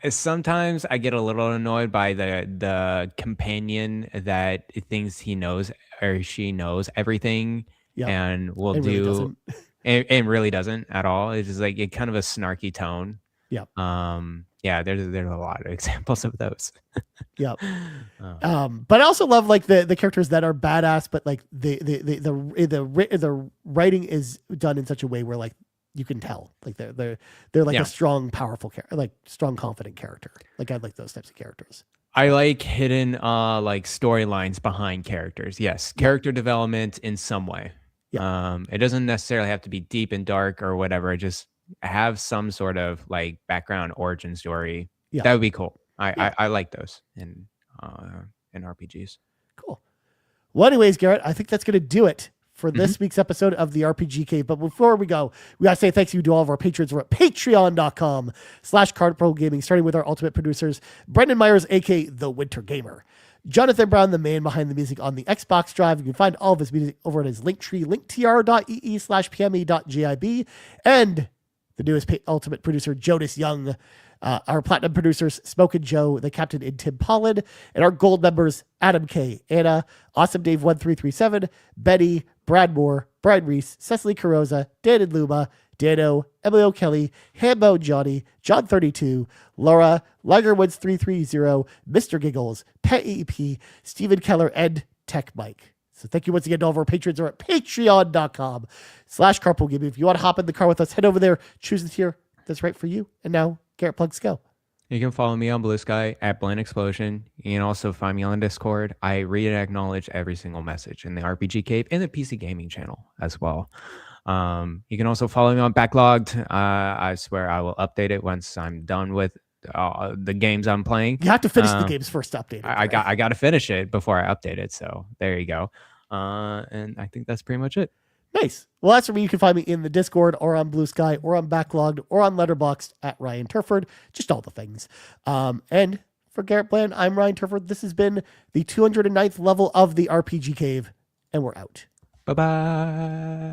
Sometimes I get a little annoyed by the companion that thinks he knows or she knows everything, and will It really doesn't. and really doesn't at all. It's just like kind of a snarky tone. Yeah. Yeah. There's a lot of examples of those. Yep. But I also love the characters that are badass, but the writing is done in such a way where you can tell they're a strong, powerful character, strong, confident character. I like those types of characters. I like hidden storylines behind characters. Yes, character development in some way. Yeah. It doesn't necessarily have to be deep and dark or whatever. Just have some sort of background origin story. Yeah. That would be cool. I like those in RPGs. Cool. Well, anyways, Garrett, I think that's going to do it for this week's episode of the RPG Cave. But before we go, we got to say thanks you to all of our patrons. We're at patreon.com/cardprogaming, starting with our ultimate producers, Brendan Myers, aka The Winter Gamer, Jonathan Brown, the man behind the music on the Xbox Drive. You can find all of his music over at his Linktree, linktr.ee/pme.gib, and the newest ultimate producer, Jonas Young, our platinum producers, Smoke and Joe, the captain in Tim Paullin, and our gold members, Adam K, Anna, Awesome Dave 1337, Betty, Brad Moore, Brian Reese, Cecily Carrozza, Dan and Luma, Dannohh, Emily O'Kelly, Hambone Jonny, John 32, Laura, Ligerwoods 330, Mr. Giggles, Peje, Stephen Keller, and TechMike. So thank you once again to all of our patrons. We're at patreon.com/carpoolgaming. If you want to hop in the car with us, head over there, choose the tier that's right for you. And now, Garrett, plugs go. You can follow me on Blue Sky at Blind Explosion. You can also find me on Discord. I read and acknowledge every single message in the RPG Cave and the PC Gaming channel as well. You can also follow me on Backlogged. I swear I will update it once I'm done with the games I'm playing. You have to finish the games first to update it. I got to finish it before I update it. So there you go. And I think that's pretty much it. Nice. Well, that's for me. You can find me in the Discord or on Blue Sky or on Backlogged or on Letterboxd at Ryan Turford. Just all the things. And for Garret Bland, I'm Ryan Turford. This has been the 209th level of the RPG Cave, and we're out. Bye-bye.